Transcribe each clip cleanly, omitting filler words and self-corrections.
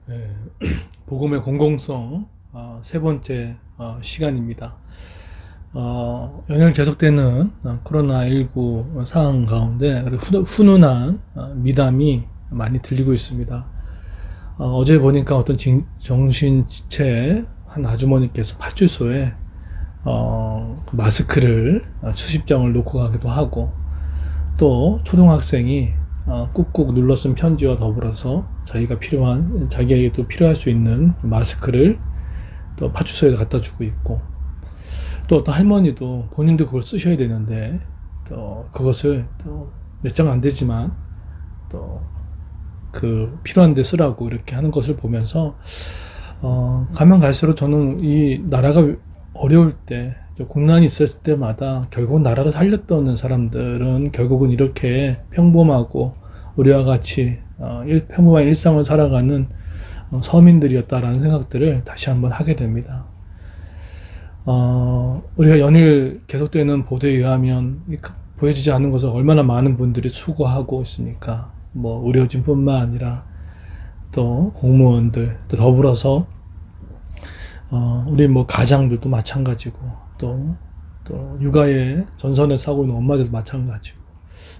네, 복음의 공공성 세 번째 시간입니다. 연일 계속되는 코로나19 상황 가운데 훈훈한 미담이 많이 들리고 있습니다. 어제 보니까 어떤 정신지체 한 아주머니께서 파출소에 그 마스크를 수십 장을 놓고 가기도 하고, 또 초등학생이 꾹꾹 눌러 쓴 편지와 더불어서 자기에게도 필요할 수 있는 마스크를 또 파출소에 갖다 주고 있고, 또 어떤 할머니도 본인도 그걸 쓰셔야 되는데 또 그것을 또 몇 장 안 되지만 또 그 필요한 데 쓰라고 이렇게 하는 것을 보면서 가면 갈수록 저는 이 나라가 어려울 때, 국난이 있었을 때마다 결국 나라를 살렸던 사람들은 결국은 이렇게 평범하고 우리와 같이 평범한 일상을 살아가는 서민들이었다라는 생각들을 다시 한번 하게 됩니다. 우리가 연일 계속되는 보도에 의하면 보여지지 않는 것은 얼마나 많은 분들이 수고하고 있습니까? 의료진뿐만 아니라 또 공무원들, 또 더불어서 우리 가장들도 마찬가지고, 또 육아에 전선에 싸우고 있는 엄마들도 마찬가지고,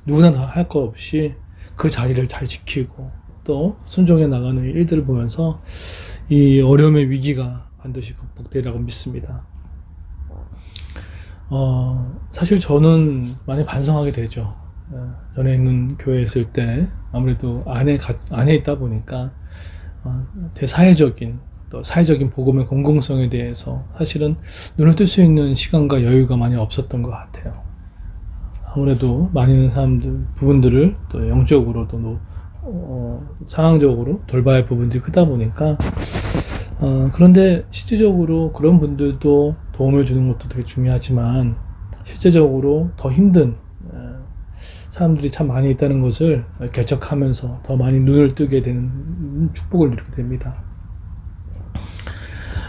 누구나 다 할 것 없이 그 자리를 잘 지키고 또 순종해 나가는 일들을 보면서 이 어려움의 위기가 반드시 극복되리라고 믿습니다. 사실 저는 많이 반성하게 되죠. 전에 있는 교회에 있을 때 아무래도 안에 있다 보니까 대사회적인, 또 사회적인 복음의 공공성에 대해서 사실은 눈을 뜰 수 있는 시간과 여유가 많이 없었던 것 같아요. 아무래도 많은 부분들을 또 영적으로도 상황적으로 돌봐야 할 부분들이 크다 보니까, 그런데 실질적으로 그런 분들도 도움을 주는 것도 되게 중요하지만, 실제적으로 더 힘든 사람들이 참 많이 있다는 것을 개척하면서 더 많이 눈을 뜨게 되는 축복을 누리게 됩니다.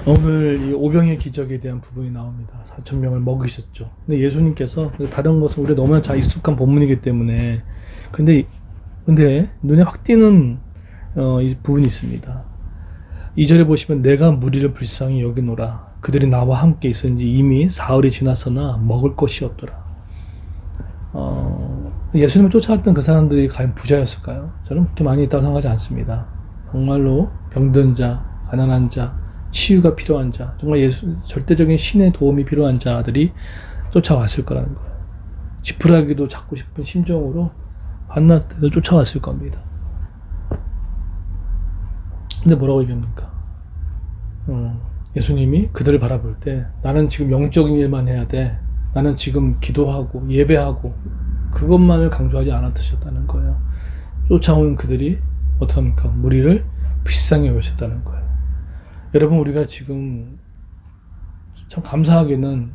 오늘 이 오병의 기적에 대한 부분이 나옵니다. 4,000명을 먹이셨죠. 근데 예수님께서, 다른 것은 우리가 너무나 잘 익숙한 본문이기 때문에, 근데 눈에 확 띄는 이 부분이 있습니다. 2절에 보시면 내가 무리를 불쌍히 여기노라. 그들이 나와 함께 있었는지 이미 사흘이 지났으나 먹을 것이 없더라. 예수님을 쫓아왔던 그 사람들이 과연 부자였을까요? 저는 그렇게 많이 있다고 생각하지 않습니다. 정말로 병든 자, 가난한 자, 치유가 필요한 자, 정말 절대적인 신의 도움이 필요한 자들이 쫓아왔을 거라는 거예요. 지푸라기도 잡고 싶은 심정으로 만났을 때도 쫓아왔을 겁니다. 근데 뭐라고 얘기합니까? 예수님이 그들을 바라볼 때, 나는 지금 영적인 일만 해야 돼, 나는 지금 기도하고 예배하고 그것만을 강조하지 않았으셨다는 거예요. 쫓아온 그들이 어떡합니까? 무리를 불쌍히 여기셨다는 거예요. 여러분, 우리가 지금 참 감사하게는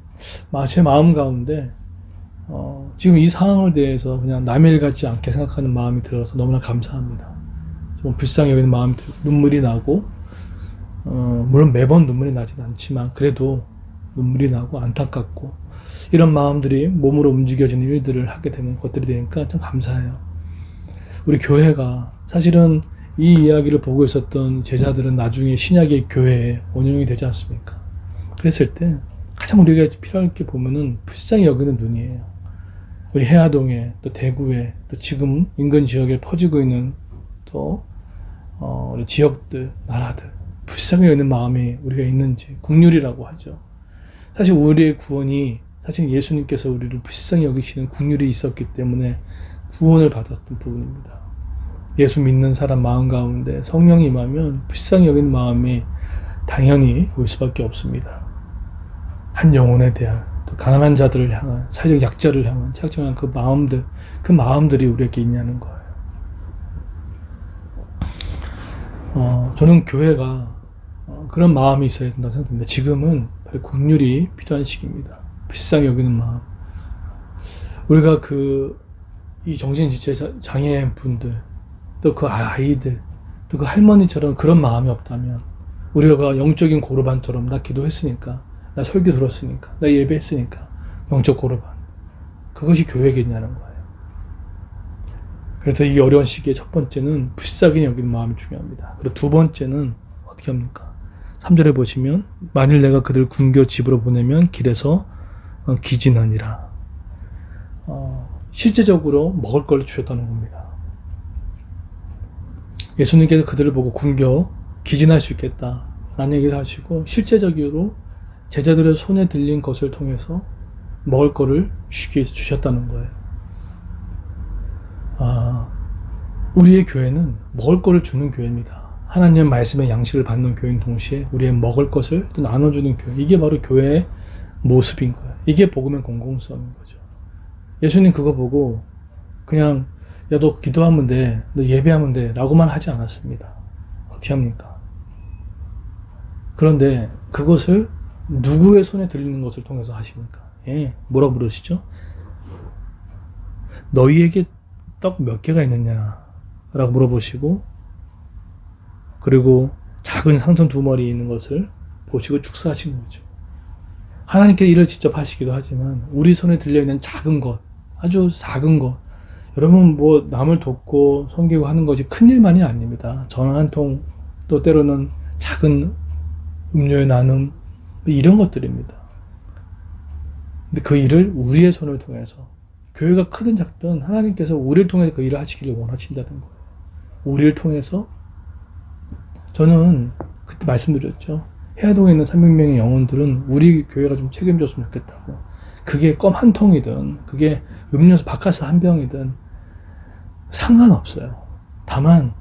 제 마음 가운데 지금 이 상황을 대해서 그냥 남의 일 같지 않게 생각하는 마음이 들어서 너무나 감사합니다. 좀 불쌍히 여기는 마음이 들고 눈물이 나고, 물론 매번 눈물이 나진 않지만 그래도 눈물이 나고 안타깝고, 이런 마음들이 몸으로 움직여지는 일들을 하게 되는 것들이 되니까 참 감사해요. 우리 교회가 사실은 이 이야기를 보고 있었던 제자들은 나중에 신약의 교회에 원형이 되지 않습니까? 그랬을 때 가장 우리가 필요할 게 보면은 불쌍히 여기는 눈이에요. 우리 해화동에, 또 대구에, 또 지금 인근 지역에 퍼지고 있는 또 우리 지역들, 나라들, 불쌍히 여기는 마음이 우리가 있는지, 국률이라고 하죠. 사실 우리의 구원이, 사실 예수님께서 우리를 불쌍히 여기시는 국률이 있었기 때문에 구원을 받았던 부분입니다. 예수 믿는 사람 마음 가운데 성령이 임하면 불쌍히 여기는 마음이 당연히 올 수밖에 없습니다. 한 영혼에 대한, 또 가난한 자들을 향한, 사회적 약자를 향한 착정한 그 마음들이 우리에게 있냐는 거예요. 저는 교회가 그런 마음이 있어야 된다고 생각합니다. 지금은 바로 국률이 필요한 시기입니다. 불쌍히 여기는 마음. 우리가 이 정신지체 장애인 분들, 또 그 아이들, 또 그 할머니처럼 그런 마음이 없다면, 우리가 영적인 고르반처럼 나 기도했으니까, 나 설교 들었으니까, 나 예배했으니까, 영적 고르반, 그것이 교회겠냐는 거예요. 그래서 이 어려운 시기에 첫 번째는 불쌍히 여기는 마음이 중요합니다. 그리고 두 번째는 어떻게 합니까? 3절에 보시면 만일 내가 그들 군교 집으로 보내면 길에서 기진하니라. 실제적으로 먹을 걸 주셨다는 겁니다. 예수님께서 그들을 보고 군교 기진할 수 있겠다 라는 얘기를 하시고 실제적으로 제자들의 손에 들린 것을 통해서 먹을 거를 쉽게 주셨다는 거예요. 우리의 교회는 먹을 거를 주는 교회입니다. 하나님의 말씀의 양식을 받는 교회인 동시에 우리의 먹을 것을 또 나눠주는 교회. 이게 바로 교회의 모습인 거예요. 이게 복음의 공공성인 거죠. 예수님 그거 보고 그냥 야 너 기도하면 돼, 너 예배하면 돼 라고만 하지 않았습니다. 어떻게 합니까? 그런데 그것을 누구의 손에 들리는 것을 통해서 하십니까? 뭐라고 부르시죠? 너희에게 떡 몇 개가 있느냐 라고 물어보시고 그리고 작은 상선 2마리 있는 것을 보시고 축사하신 거죠. 하나님께 일을 직접 하시기도 하지만 우리 손에 들려있는 작은 것, 아주 작은 것, 여러분 뭐 남을 돕고 섬기고 하는 것이 큰 일만이 아닙니다. 전화 한 통, 또 때로는 작은 음료의 나눔, 이런 것들입니다. 근데 그 일을 우리의 손을 통해서 교회가 크든 작든 하나님께서 우리를 통해서 그 일을 하시기를 원하신다는 거예요. 우리를 통해서 저는 그때 말씀드렸죠. 해화동에 있는 300명의 영혼들은 우리 교회가 좀 책임졌으면 좋겠다고. 그게 껌 한 통이든 그게 음료수 바카스 한 병이든 상관없어요. 다만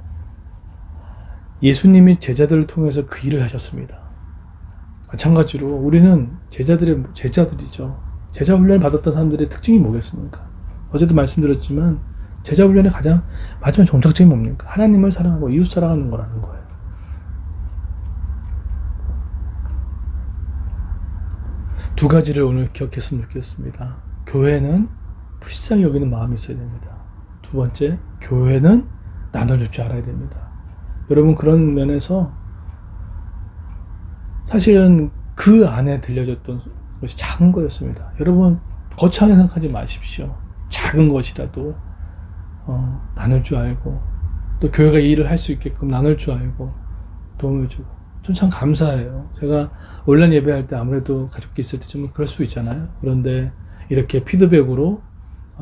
예수님이 제자들을 통해서 그 일을 하셨습니다. 마찬가지로 우리는 제자들이죠. 제자 훈련을 받았던 사람들의 특징이 뭐겠습니까? 어제도 말씀드렸지만 제자 훈련의 가장 마지막 종착점이 뭡니까? 하나님을 사랑하고 이웃 사랑하는 거라는 거예요. 두 가지를 오늘 기억했으면 좋겠습니다. 교회는 불쌍히 여기는 마음이 있어야 됩니다. 두 번째, 교회는 나눠줄 줄 알아야 됩니다. 여러분 그런 면에서 사실은 그 안에 들려졌던 것이 작은 거였습니다. 여러분 거창하게 생각하지 마십시오. 작은 것이라도 나눌 줄 알고 또 교회가 이 일을 할 수 있게끔 나눌 줄 알고 도움을 주고 전 참 감사해요. 제가 온라인 예배할 때 아무래도 가족끼리 있을 때 좀 그럴 수 있잖아요. 그런데 이렇게 피드백으로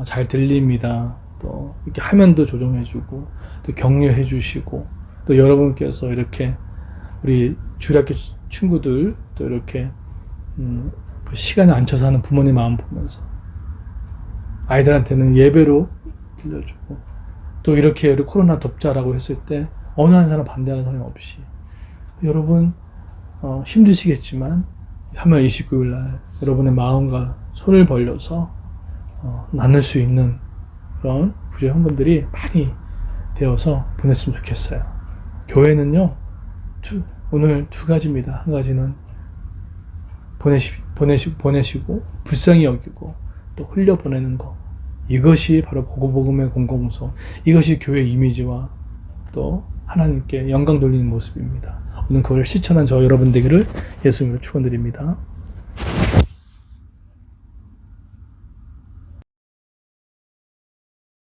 잘 들립니다. 또 이렇게 화면도 조정해주고 또 격려해주시고 또 여러분께서 이렇게 우리 주일학교 친구들 또 이렇게 그 시간에 앉혀서 하는 부모님 마음 보면서 아이들한테는 예배로 들려주고 또 이렇게 코로나 덮자라고 했을 때 어느 한 사람 반대하는 사람이 없이 여러분 힘드시겠지만 3월 29일 날 여러분의 마음과 손을 벌려서 나눌 수 있는 그런 구제 헌금들이 많이 되어서 보냈으면 좋겠어요. 교회는요 오늘 두 가지입니다. 한 가지는 보내시고 불쌍히 여기고 또 흘려보내는 것, 이것이 바로 복음의 공공성, 이것이 교회 이미지와 또 하나님께 영광 돌리는 모습입니다. 오늘 그걸 실천한 저 여러분 되기를 예수님으로 축원드립니다.